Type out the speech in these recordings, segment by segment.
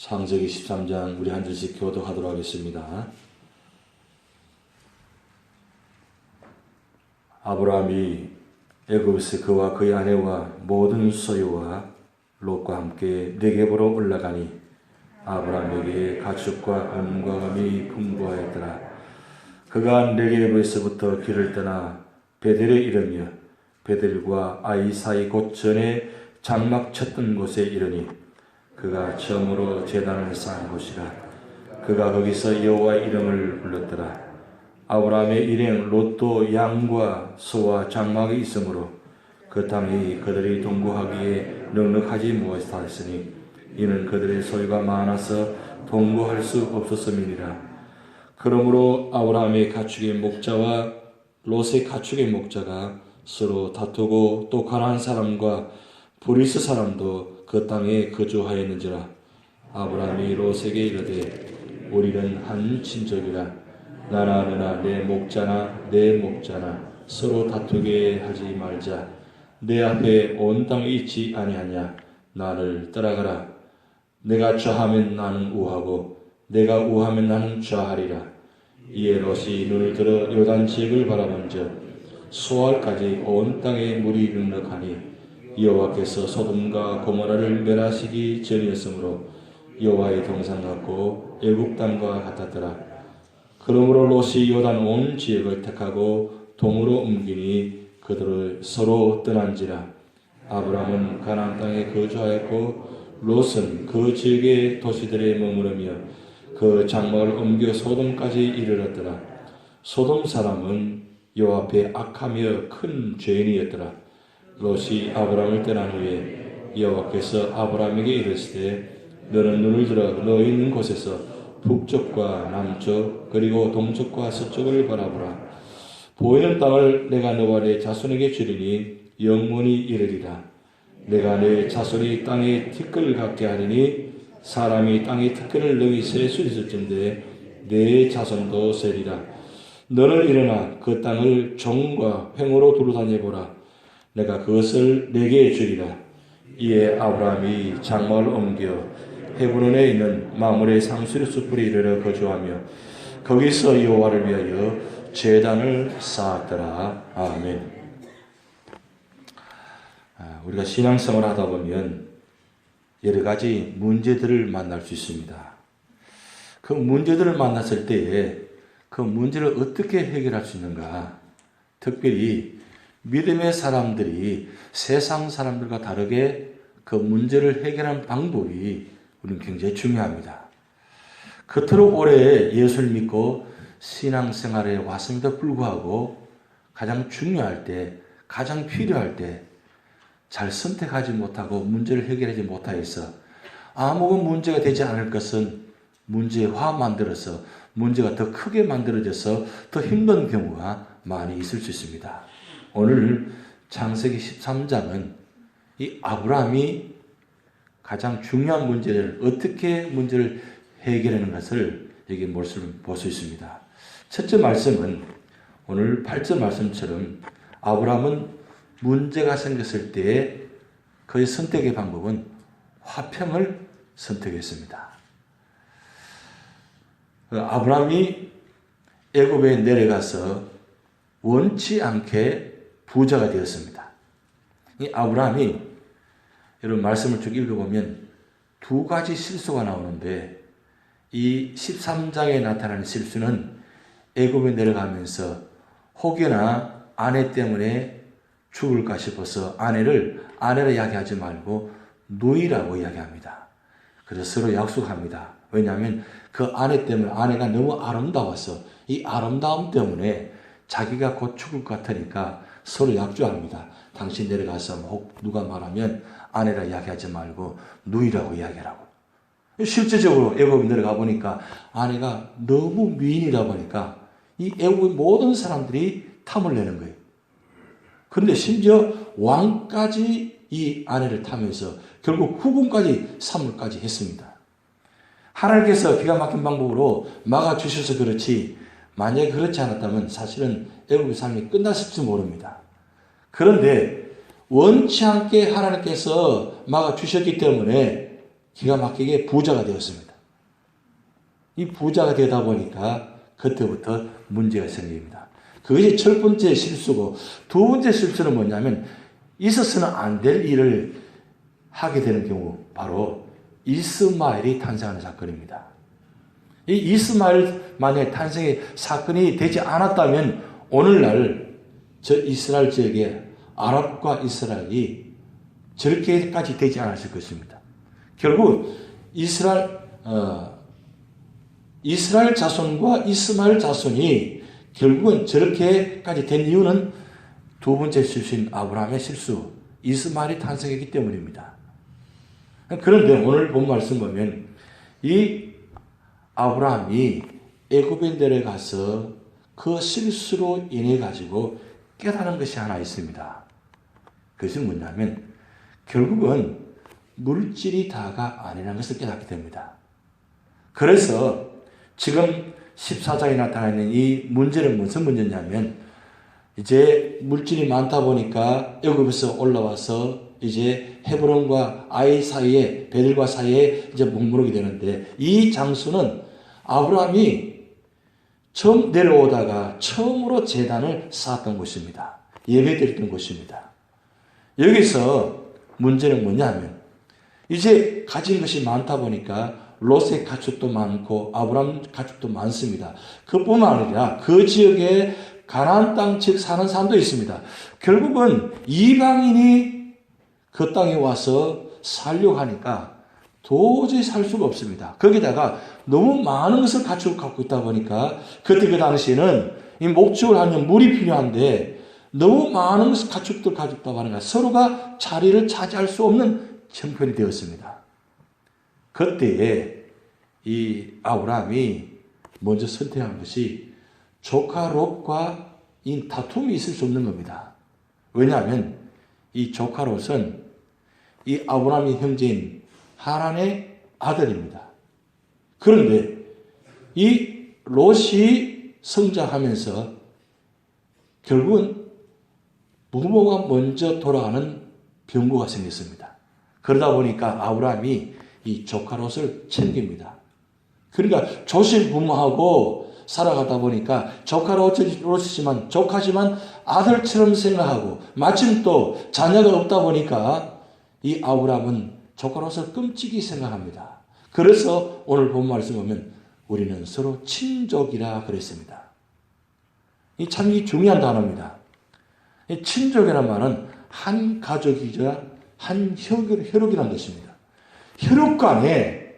창세기 13장 우리 한 절씩 교독하도록 하겠습니다. 아브라함이 애굽에서 그와 그의 아내와 모든 소유와 롯과 함께 네겝으로 올라가니 아브라함에게 가축과 은과 금이 풍부하였더라. 그가 네겝에서부터 길을 떠나 베델에 이르며 베델과 아이 사이 곧 전에 장막 쳤던 곳에 이르니 그가 처음으로 제단을 쌓은 곳이라. 그가 거기서 여호와의 이름을 불렀더라. 아브라함의 일행 롯도 양과 소와 장막이 있으므로 그 땅이 그들이 동거하기에 넉넉하지 못하였으니 이는 그들의 소유가 많아서 동거할 수 없었음이니라. 그러므로 아브라함의 가축의 목자와 롯의 가축의 목자가 서로 다투고 또 가나안 사람과 브리스 사람도 그 땅에 거주하였는지라. 아브라함이 롯에게 이르되 우리는 한 친족이라. 나나 너나 내 목자나 서로 다투게 하지 말자. 내 앞에 온 땅에 있지 아니하냐. 나를 따라가라. 내가 좌하면 나는 우하고 내가 우하면 나는 좌하리라. 이에 롯이 눈을 들어 요단 지역을 바라본즉 수알까지 온 땅에 물이 넉넉하니 여호와께서 소돔과 고모라를 멸하시기 전이었으므로 여호와의 동산 같고 애굽 땅과 같았더라. 그러므로 롯이 요단 온 지역을 택하고 동으로 옮기니 그들을 서로 떠난지라. 아브라함은 가나안 땅에 거주하였고 롯은 그 지역의 도시들에 머무르며 그 장막을 옮겨 소돔까지 이르렀더라. 소돔 사람은 여호와 앞에 악하며 큰 죄인이었더라. 롯이 아브라함을 떠난 후에 여호와께서 아브라함에게 이르시되 너는 눈을 들어 너 있는 곳에서 북쪽과 남쪽 그리고 동쪽과 서쪽을 바라보라. 보이는 땅을 내가 너와 내 자손에게 주리니 영원히 이르리라. 내가 내 자손이 땅에 티끌 같게 하리니 사람이 땅에 티끌을 능히 셀 수 있을진데 내 자손도 세리라. 너는 일어나 그 땅을 종과 횡으로 두루 다녀보라. 내가 그것을 내게 주리라. 이에 아브라함이 장막을 옮겨 헤브론에 있는 마므레 상수리 숲으로 이르러 거주하며 거기서 여호와를 위하여 제단을 쌓았더라. 아멘. 우리가 신앙생활을 하다 보면 여러 가지 문제들을 만날 수 있습니다. 그 문제들을 만났을 때에 그 문제를 어떻게 해결할 수 있는가? 특별히 믿음의 사람들이 세상 사람들과 다르게 그 문제를 해결하는 방법이 우리는 굉장히 중요합니다. 그토록 오래 예수를 믿고 신앙생활에 왔음에도 불구하고 가장 중요할 때, 가장 필요할 때 잘 선택하지 못하고 문제를 해결하지 못하여서 아무런 문제가 되지 않을 것은 문제화 만들어서 문제가 더 크게 만들어져서 더 힘든 경우가 많이 있을 수 있습니다. 오늘 창세기 13장은 이 아브라함이 가장 중요한 문제를 어떻게 문제를 해결하는 것을 여기 볼 수 있습니다. 첫째 말씀은 오늘 8절 말씀처럼 아브라함은 문제가 생겼을 때에 그의 선택의 방법은 화평을 선택했습니다. 아브라함이 애굽에 내려가서 원치 않게 부자가 되었습니다. 이 아브라함이 여러분 말씀을 쭉 읽어보면 두 가지 실수가 나오는데 이 13장에 나타나는 실수는 애굽에 내려가면서 혹여나 아내 때문에 죽을까 싶어서 아내라 이야기하지 말고 누이라고 이야기합니다. 그래서 서로 약속합니다. 왜냐하면 그 아내 때문에 아내가 너무 아름다워서 이 아름다움 때문에 자기가 곧 죽을 것 같으니까 서로 약조합니다. 당신 내려가서 혹 누가 말하면 아내라 이야기하지 말고 누이라고 이야기하라고. 실제적으로 애굽에 내려가 보니까 아내가 너무 미인이다 보니까 이 애굽의 모든 사람들이 탐을 내는 거예요. 그런데 심지어 왕까지 이 아내를 타면서 결국 후궁까지 삼을까지 했습니다. 하나님께서 기가 막힌 방법으로 막아주셔서 그렇지 만약에 그렇지 않았다면 사실은 애굽의 삶이 끝났을지 모릅니다. 그런데 원치 않게 하나님께서 막아주셨기 때문에 기가 막히게 부자가 되었습니다. 이 부자가 되다 보니까 그때부터 문제가 생깁니다. 그것이 첫 번째 실수고, 두 번째 실수는 뭐냐면 있어서는 안 될 일을 하게 되는 경우, 바로 이스마엘이 탄생하는 사건입니다. 이 이스마엘만의 탄생의 사건이 되지 않았다면 오늘날 저 이스라엘 지역에 아랍과 이스라엘이 저렇게까지 되지 않았을 것입니다. 결국 이스라엘 자손과 이스마엘 자손이 결국은 저렇게까지 된 이유는 두 번째 실수인 아브라함의 실수, 이스마엘이 탄생했기 때문입니다. 그런데 오늘 본 말씀 보면 이 아브라함이 애굽에 내려가서 그 실수로 인해 가지고 깨달은 것이 하나 있습니다. 그것이 뭐냐면 결국은 물질이 다가 아니라는 것을 깨닫게 됩니다. 그래서 지금 14장에 나타나 있는 이 문제는 무슨 문제냐면, 이제 물질이 많다 보니까 애굽에서 올라와서 이제 헤브론과 아이 사이에, 베들과 사이에 이제 머무르게 되는데, 이 장소는 아브라함이 처음 내려오다가 처음으로 제단을 쌓았던 곳입니다. 예배드렸던 곳입니다. 여기서 문제는 뭐냐면, 이제 가진 것이 많다 보니까 롯의 가축도 많고 아브라함 가축도 많습니다. 그뿐만 아니라 그 지역에 가나안 땅 즉 사는 사람도 있습니다. 결국은 이방인이 그 땅에 와서 살려고 하니까 도저히 살 수가 없습니다. 거기다가 너무 많은 것을 갖고 있다 보니까, 그때 그 당시에는 이 목축을 하면 물이 필요한데 너무 많은 것을 가지고 있다 보니까 서로가 자리를 차지할 수 없는 형편이 되었습니다. 그때에 이 아브라함이 먼저 선택한 것이 조카 롯과 이 다툼이 있을 수 없는 겁니다. 왜냐하면 이 조카 롯은 이 아브라함의 형제인 하란의 아들입니다. 그런데 이 롯이 성장하면서 결국은 부모가 먼저 돌아가는 병고가 생겼습니다. 그러다 보니까 아브라함이 이 조카 롯을 챙깁니다. 그러니까 조실부모하고 살아가다 보니까 조카 롯이지만 조카지만 아들처럼 생각하고, 마침 또 자녀가 없다 보니까 이 아브라함은 조카 롯을 끔찍이 생각합니다. 그래서 오늘 본 말씀 보면 우리는 서로 친족이라 그랬습니다. 이 참 중요한 단어입니다. 이 친족이라는 말은 한 가족이자 한 혈육이라는 것입니다. 혈육 간에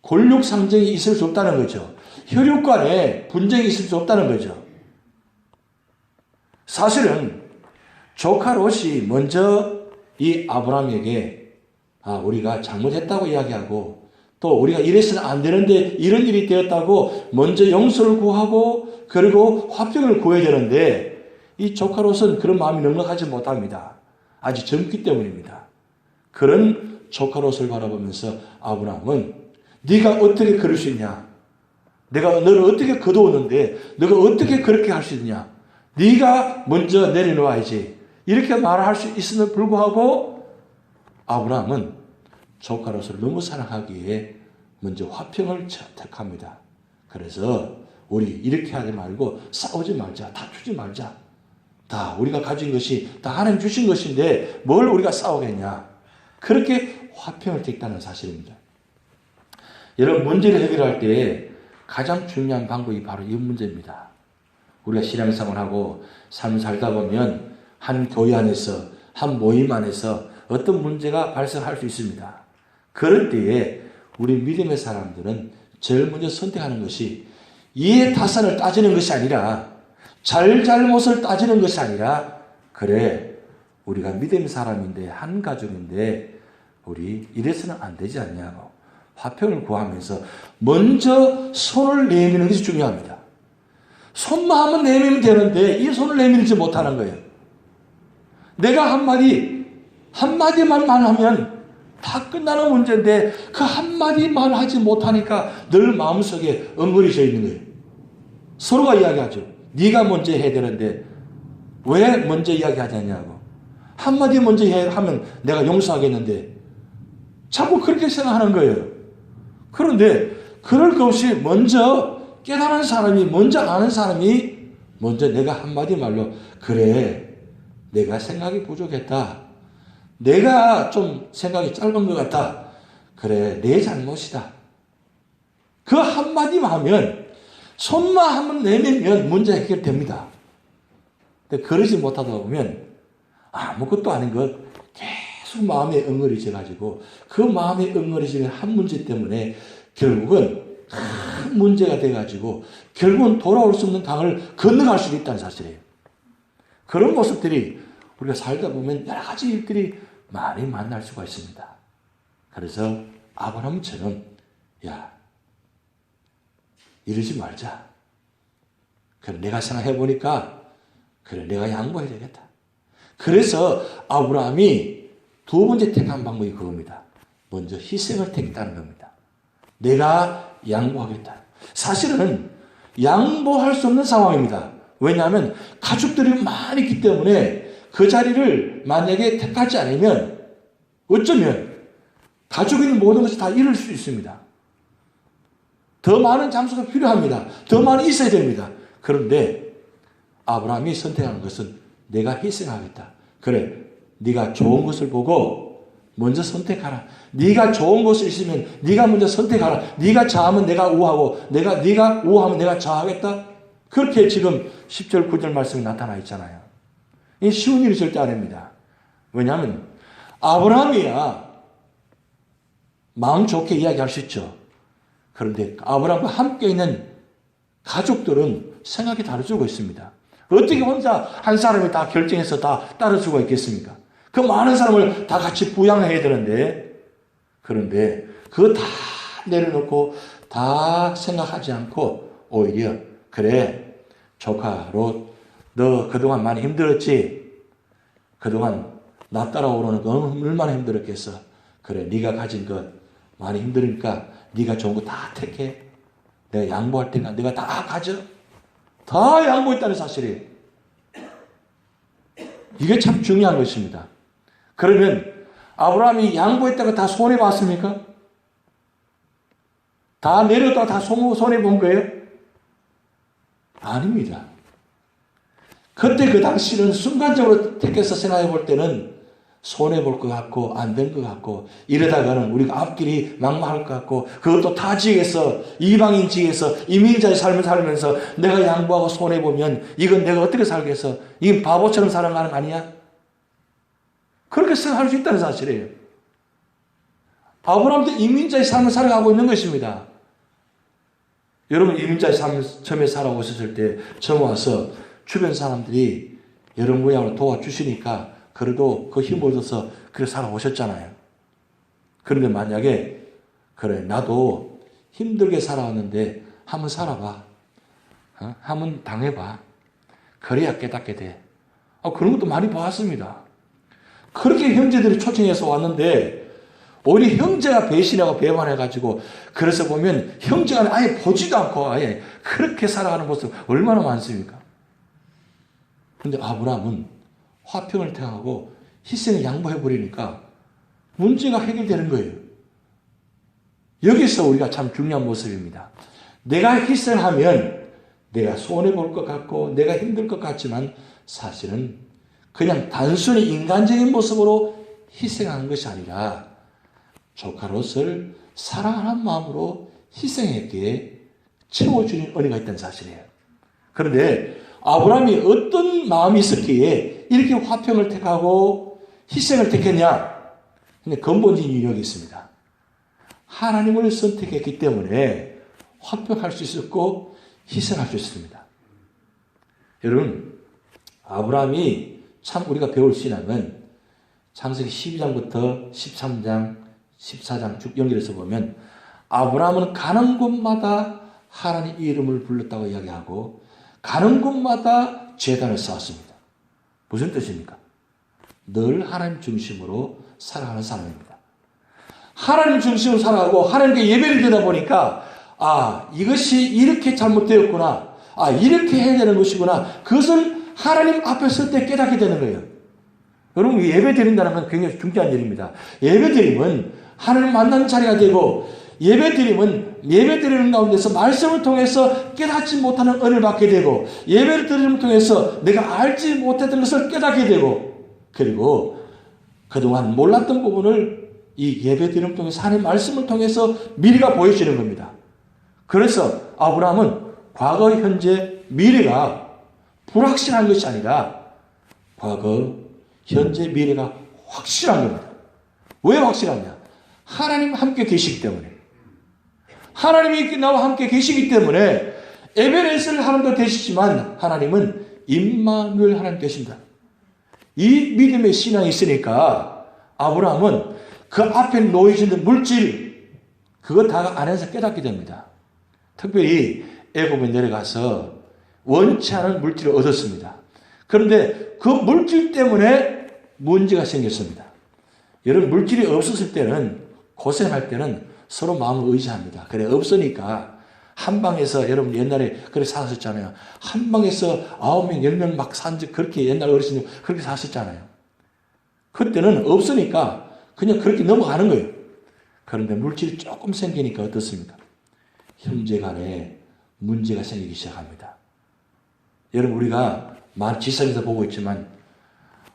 권력 상정이 있을 수 없다는 거죠. 혈육 간에 분쟁이 있을 수 없다는 거죠. 사실은 조카 롯이 먼저 이 아브라함에게 우리가 잘못했다고 이야기하고, 또 우리가 이래서는 안 되는데 이런 일이 되었다고 먼저 용서를 구하고 그리고 화평을 구해야 되는데, 이 조카 롯은 그런 마음이 넉넉하지 못합니다. 아직 젊기 때문입니다. 그런 조카 롯을 바라보면서 아브라함은 네가 어떻게 그럴 수 있냐? 내가 너를 어떻게 거두었는데 너가 어떻게 그렇게 할 수 있느냐? 네가 먼저 내려놓아야지. 이렇게 말할 수 있음에도 불구하고 아브라함은 조카 롯을 너무 사랑하기에 먼저 화평을 택합니다. 그래서 우리 이렇게 하지 말고 싸우지 말자, 다투지 말자. 다 우리가 가진 것이 다 하나님 주신 것인데 뭘 우리가 싸우겠냐. 그렇게 화평을 택했다는 사실입니다. 여러분, 문제를 해결할 때 가장 중요한 방법이 바로 이 문제입니다. 우리가 신앙생활하고 삶을 살다 보면 한 교회 안에서, 한 모임 안에서 어떤 문제가 발생할 수 있습니다. 그럴 때에 우리 믿음의 사람들은 제일 먼저 선택하는 것이 이해 타산을 따지는 것이 아니라, 잘잘못을 따지는 것이 아니라, 그래 우리가 믿음의 사람인데 한 가족인데 우리 이래서는 안 되지 않냐고 화평을 구하면서 먼저 손을 내미는 것이 중요합니다. 손만 한번 내밀면 되는데 이 손을 내밀지 못하는 거예요. 내가 한마디만 말하면 다 끝나는 문제인데 그 한마디 말하지 못하니까 늘 마음속에 엉거리져 있는 거예요. 서로가 이야기하죠. 네가 먼저 해야 되는데 왜 먼저 이야기하지 않냐고. 한마디 먼저 하면 내가 용서하겠는데 자꾸 그렇게 생각하는 거예요. 그런데 그럴 것 없이 먼저 깨달은 사람이, 먼저 아는 사람이 먼저 내가 한마디 말로 그래, 내가 생각이 부족했다. 내가 좀 생각이 짧은 것 같다. 그래, 내 잘못이다. 그 한마디만 하면, 손만 한번 내밀면 문제 해결됩니다. 근데 그러지 못하다 보면 아무것도 아닌 것 계속 마음에 엉거리져가지고 그 마음에 엉거리지는 한 문제 때문에 결국은 큰 문제가 돼가지고 결국은 돌아올 수 없는 강을 건너갈 수도 있다는 사실이에요. 그런 모습들이 우리가 살다 보면 여러 가지 일들이 많이 만날 수가 있습니다. 그래서 아브라함처럼 야, 이러지 말자. 그래, 내가 생각해 보니까 그래, 내가 양보해야 되겠다. 그래서 아브라함이 두 번째 택한 방법이 그겁니다. 먼저 희생을 택했다는 겁니다. 내가 양보하겠다. 사실은 양보할 수 없는 상황입니다. 왜냐하면 가족들이 많이 있기 때문에 그 자리를 만약에 택하지 않으면 어쩌면 가족이 있는 모든 것을 다 잃을 수 있습니다. 더 많은 장소가 필요합니다. 더 많이 있어야 됩니다. 그런데 아브라함이 선택하는 것은 내가 희생하겠다. 그래, 네가 좋은 것을 보고 먼저 선택하라. 네가 좋은 것이 있으면 네가 먼저 선택하라. 네가 좌하면 내가 우하고 네가 우하면 내가 좌하겠다. 그렇게 지금 10절 9절 말씀이 나타나 있잖아요. 이 쉬운 일이 절대 아닙니다. 왜냐하면 아브라함이야 마음 좋게 이야기할 수 있죠. 그런데 아브라함과 함께 있는 가족들은 생각이 다르고 있습니다. 어떻게 혼자 한 사람이 다 결정해서 다 따를 수가 있겠습니까? 그 많은 사람을 다 같이 부양해야 되는데, 그런데 그거 다 내려놓고 다 생각하지 않고 오히려 그래, 조카 롯, 너 그동안 많이 힘들었지? 그동안 나 따라오려는 거 얼마나 힘들었겠어? 그래, 네가 가진 것 많이 힘드니까 네가 좋은 거 다 택해. 내가 양보할 테니까 네가 다 가져. 다 양보했다는 사실이에요. 이게 참 중요한 것입니다. 그러면 아브라함이 양보했다가 다 손해봤습니까? 다 내렸다가 다 손해본 거예요? 아닙니다. 그때 그 당시는 순간적으로 택해서 생각해 볼 때는 손해볼 것 같고 안 될 것 같고 이러다가는 우리가 앞길이 막막할 것 같고 그것도 타 지역에서 이방인 지역에서 이민자의 삶을 살면서 내가 양보하고 손해보면 이건 내가 어떻게 살겠어? 이건 바보처럼 살아가는 거 아니야? 그렇게 생각할 수 있다는 사실이에요. 아브라함도 이민자의 삶을 살아가고 있는 것입니다. 여러분 이민자의 삶을 처음에 살아오셨을 때 처음 와서 주변 사람들이 여러 모양으로 도와주시니까 그래도 그 힘을 얻어서 그렇게 살아오셨잖아요. 그런데 만약에 그래 나도 힘들게 살아왔는데 한번 살아봐. 한번 당해봐. 그래야 깨닫게 돼. 그런 것도 많이 봐왔습니다. 그렇게 형제들이 초청해서 왔는데 오히려 형제가 배신하고 배반해가지고 그래서 보면 형제가 아예 보지도 않고 아예 그렇게 살아가는 모습 얼마나 많습니까? 그런데 아브라함은 화평을 택하고 희생을 양보해버리니까 문제가 해결되는 거예요. 여기서 우리가 참 중요한 모습입니다. 내가 희생하면 내가 손해볼 것 같고 내가 힘들 것 같지만 사실은 그냥 단순히 인간적인 모습으로 희생하는 것이 아니라 조카 롯을 사랑하는 마음으로 희생했기에 채워주는 은혜가 있다는 사실이에요. 그런데 아브라함이 어떤 마음이 있었기에 이렇게 화평을 택하고 희생을 택했냐? 근데 근본적인 이유가 있습니다. 하나님을 선택했기 때문에 화평할 수 있었고 희생할 수 있습니다. 여러분, 아브라함이 참 우리가 배울 신앙은 창세기 12장부터 13장, 14장 쭉 연결해서 보면 아브라함은 가는 곳마다 하나님 이름을 불렀다고 이야기하고 가는 곳마다 제단을 쌓았습니다. 무슨 뜻입니까? 늘 하나님 중심으로 살아가는 사람입니다. 하나님 중심으로 살아가고 하나님께 예배를 드리다 보니까 이것이 이렇게 잘못되었구나. 이렇게 해야 되는 것이구나. 그것을 하나님 앞에 설 때 깨닫게 되는 거예요. 여러분 예배 드린다는 건 굉장히 중요한 일입니다. 예배 드리면 하나님 만나는 자리가 되고, 예배드림은 예배드리는 가운데서 말씀을 통해서 깨닫지 못하는 은혜를 받게 되고, 예배를 드림을 통해서 내가 알지 못했던 것을 깨닫게 되고, 그리고 그동안 몰랐던 부분을 이 예배드림을 통해서 하나님의 말씀을 통해서 미래가 보여지는 겁니다. 그래서 아브라함은 과거, 현재, 미래가 불확실한 것이 아니라 과거, 현재, 미래가 확실한 겁니다. 왜 확실하냐? 하나님 함께 계시기 때문에. 하나님이 나와 함께 계시기 때문에 에베네셀 하나님도 되시지만 하나님은 임마누엘 하나님 되십니다. 이 믿음의 신앙이 있으니까 아브라함은 그 앞에 놓여지는 물질, 그거 다 안에서 깨닫게 됩니다. 특별히 애굽에 내려가서 원치 않은 물질을 얻었습니다. 그런데 그 물질 때문에 문제가 생겼습니다. 여러분, 물질이 없었을 때는, 고생할 때는 서로 마음을 의지합니다. 그래, 없으니까 한 방에서, 여러분 옛날에 그렇게 사셨잖아요. 한 방에서 9명, 10명 막 산적, 그렇게 옛날 어르신들 그렇게 사셨잖아요. 그때는 없으니까 그냥 그렇게 넘어가는 거예요. 그런데 물질이 조금 생기니까 어떻습니까? 형제 간에 문제가 생기기 시작합니다. 여러분, 우리가 지상에서 보고 있지만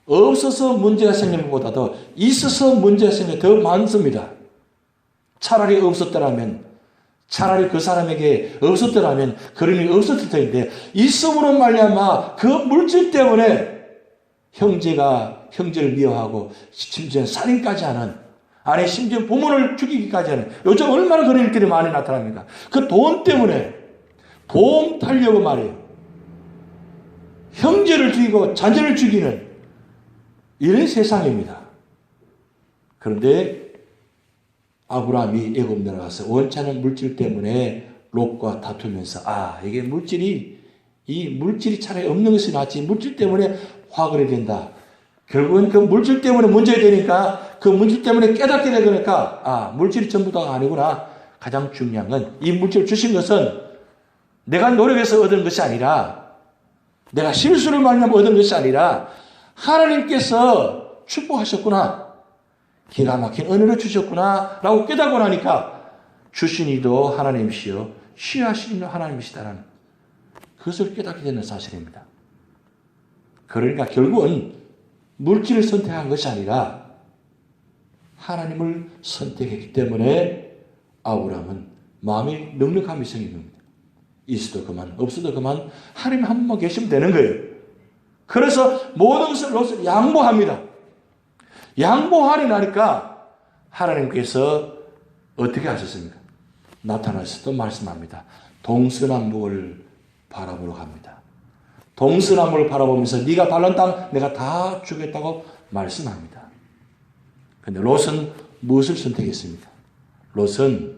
없어서 문제가 생기는 것보다도 있어서 문제가 생기는 게 더 많습니다. 차라리 없었더라면, 차라리 그 사람에게 없었더라면 그런 일이 없었을 텐데, 있음으로 말미암아 그 물질 때문에 형제가 형제를 미워하고 심지어 살인까지 하는, 아니 심지어 부모를 죽이기까지 하는, 요즘 얼마나 그런 일들이 많이 나타납니까? 그 돈 때문에 보험 타려고 말이에요. 형제를 죽이고 자녀를 죽이는 이런 세상입니다. 그런데 아브라함이 애굽 내려가서 원치 않은 물질 때문에 롯과 다투면서, 이게 이 물질이 차라리 없는 것이 낫지, 물질 때문에 화가 된다. 결국은 그 물질 때문에 문제가 되니까, 그 물질 때문에 깨닫게 되니까, 물질이 전부 다가 아니구나. 가장 중요한 건, 이 물질을 주신 것은 내가 노력해서 얻은 것이 아니라, 내가 실수를 말미암아 얻은 것이 아니라 하나님께서 축복하셨구나, 기가 막힌 은혜를 주셨구나 라고 깨닫고 나니까 주신 이도 하나님이시여 취하신 이도 하나님이시다라는 그것을 깨닫게 되는 사실입니다. 그러니까 결국은 물질을 선택한 것이 아니라 하나님을 선택했기 때문에 아브라함은 마음이 넉넉함이 생긴 겁니다. 있어도 그만, 없어도 그만, 하나님 한 분만 계시면 되는 거예요. 그래서 모든 것을 양보합니다. 양보하니 나니까 하나님께서 어떻게 하셨습니까? 나타나서 또 말씀합니다. 동서남북을 바라보러 갑니다. 동서남북을 바라보면서 네가 밟는 땅 내가 다 주겠다고 말씀합니다. 그런데 롯은 무엇을 선택했습니까? 롯은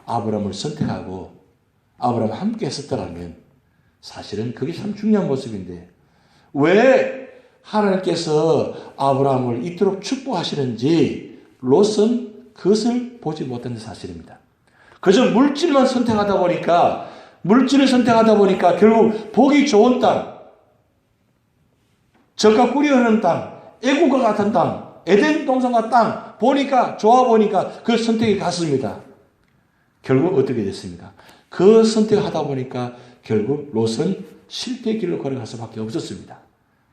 아브라함을 선택하고 아브라함과 함께 했었더라면 사실은 그게 참 중요한 모습인데, 왜 하나님께서 아브라함을 이토록 축복하시는지 롯은 그것을 보지 못한 사실입니다. 그저 물질을 선택하다 보니까 결국 보기 좋은 땅, 젖과 꿀이 흐르는 땅, 애국과 같은 땅, 에덴 동산과 땅 보니까, 좋아 보니까 그 선택이 갔습니다. 결국 어떻게 됐습니까? 그 선택을 하다 보니까 결국 롯은 실패의 길로 걸어갈 수밖에 없었습니다.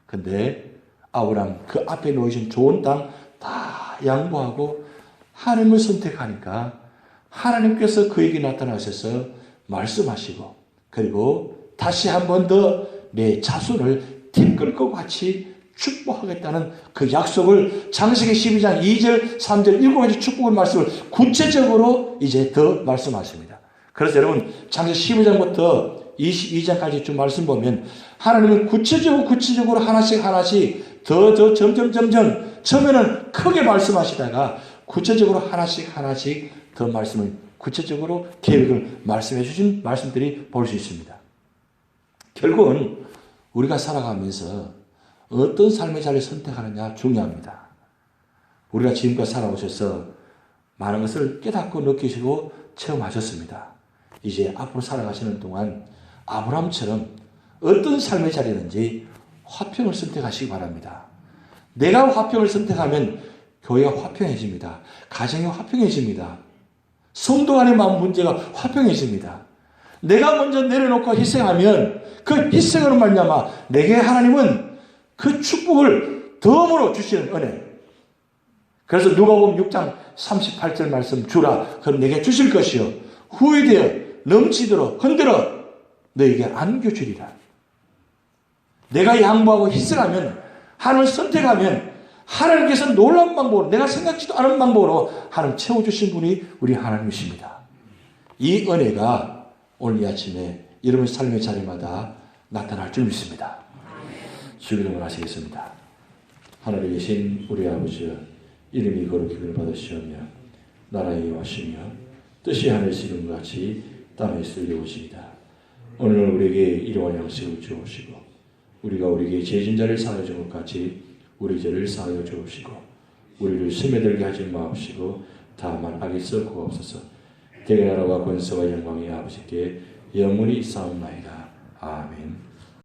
근데 아브라함 그 앞에 놓이신 좋은 땅 다 양보하고 하나님을 선택하니까 하나님께서 그에게 나타나셔서 말씀하시고, 그리고 다시 한 번 더 내 자손을 티끌과 같이 축복하겠다는 그 약속을 창세기 12장 2절, 3절 7가지 축복의 말씀을 구체적으로 이제 더 말씀하십니다. 그래서 여러분 창세기 15장부터 22장까지 쭉 말씀 보면 하나님은 구체적으로 하나씩 더 점점 처음에는 크게 말씀하시다가 구체적으로 하나씩 더 말씀을 구체적으로 계획을 말씀해 주신 말씀들이 볼 수 있습니다. 결국은 우리가 살아가면서 어떤 삶의 자리를 선택하느냐 중요합니다. 우리가 지금까지 살아오셔서 많은 것을 깨닫고 느끼시고 체험하셨습니다. 이제 앞으로 살아가시는 동안 아브라함처럼 어떤 삶의 자리든지 화평을 선택하시기 바랍니다. 내가 화평을 선택하면 교회가 화평해집니다. 가정이 화평해집니다. 성도 간의 마음 문제가 화평해집니다. 내가 먼저 내려놓고 희생하면 그 희생으로 말미암아 내게 하나님은 그 축복을 덤으로 주시는 은혜. 그래서 누가복음 6장 38절 말씀 주라. 그럼 내게 주실 것이요 후회되어 넘치도록 흔들어 너에게 안겨주리라. 내가 양보하고 희생하면 하나님을 선택하면 하나님께서 놀라운 방법으로 내가 생각지도 않은 방법으로 하나님 채워주신 분이 우리 하나님이십니다. 이 은혜가 오늘 이 아침에 여러분 삶의 자리마다 나타날 줄 믿습니다. 주기도문 하시겠습니다. 하늘에 계신 우리 아버지여 이름이 거룩히 받으시오며 나라에 와시며 뜻이 하늘에서 이룬 것 같이 땅에서 이루어지이다. 오늘 우리에게 일용할 양식을 주옵시고 우리가 우리에게 죄진 자를 사하여 준 것 같이 우리 죄를 사하여 주옵시고 우리를 시험에 들게 하지 마옵시고 다만 악에서 구하옵소서. 대개 나라와 권세와 영광이 아버지께 영원히 있사옵나이다. 아멘.